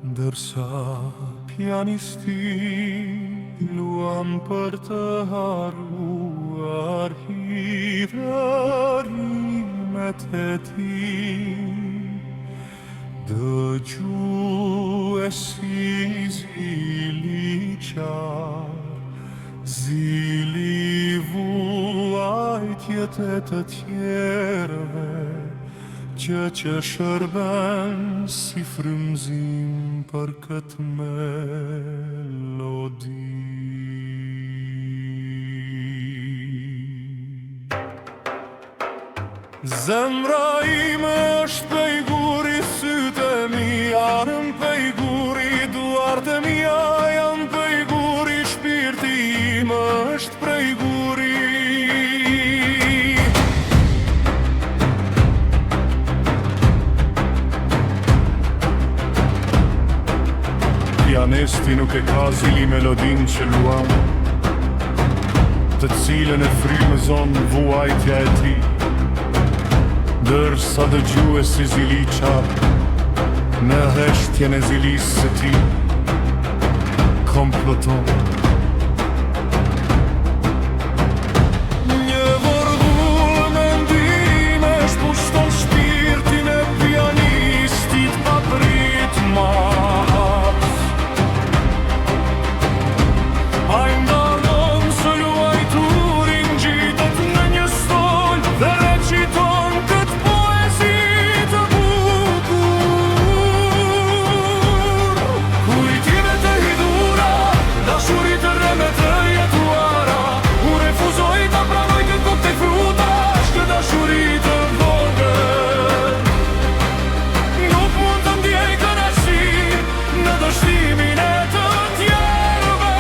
Ndërsa pianisti luan për të harruar hirarimet e tij, dëgjue si zili qarë, zili vuajtjet e të tjerëve, që shërben si frymëzim për këtë melodi. Zemra ime është pejguri, sytë e mia janë pejguri, duart e mia janë pejguri, shpirti im është pejguri. Pianisti nuk e ka zili melodin që luan, të cilën e frymëzon vuajtja e tij, ndërsa dëgjue si zili qarë në heshtjen e zilisë së tij komploton. Një vërdull mendime shpushton shpirtin e pianistit pa pritmas. Ai ndalon së luajturin, gjitet në një stol dhe reciton këtë poezi të bukur. Kujtimet e hidhura, dashurit e rreme të jetuara, u refuzoj ta pranoj këtë koktejl frutash, këtë dashuri të vogël. Nuk mund të ndjej kënaqësi në dështimin e të tjerëve,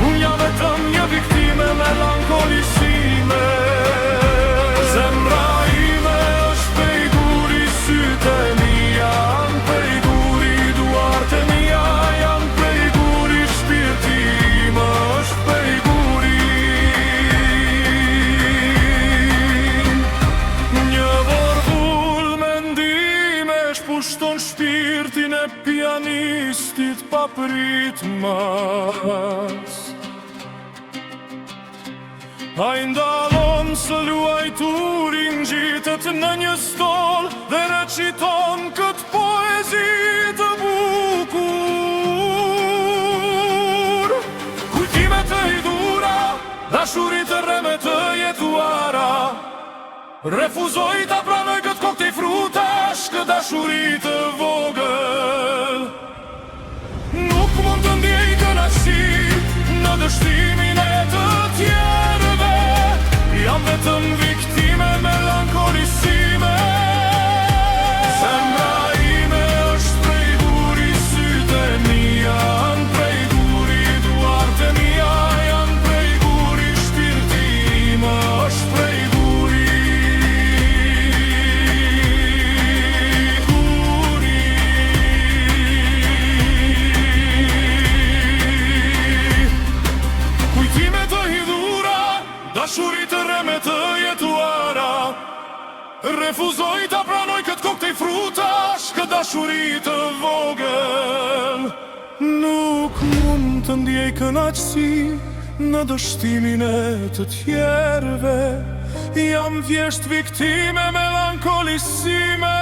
unë jam vetëm një viktime melankolisime. Zemra ime është pejguri, sytë e mia janë pejguri, duart e mia janë pejguri, shpirti im është pejguri. Një vorbull mendime shpushton shpirtin e pianistit pa pritmas. Ai ndalon së luajturin, gjitet në një stol dhe reciton këtë poezi të bukur. Kujtimet e hidhura, dashurit e rreme të jetuara, refuzoj ta pranoj këtë koktejl frutash, këtë dashuri të vogël. Nuk mund të ndjej kënaqësi në dështimin e të tjerëve, jam vetëm viktime melankolisime. Zemra ime është pejguri, sytë e mia janë pejguri, duart e mia janë pejguri, shpirti im është pejguri. Kujtimet e hidhura, dashurit e rreme të jetuara, refuzoj ta pranoj këtë koktejl frutash, këtë dashuri të vogël. Nuk mund të ndjej kënaqësi në dështimin e të tjerëve, jam thjesht viktime melankolisime.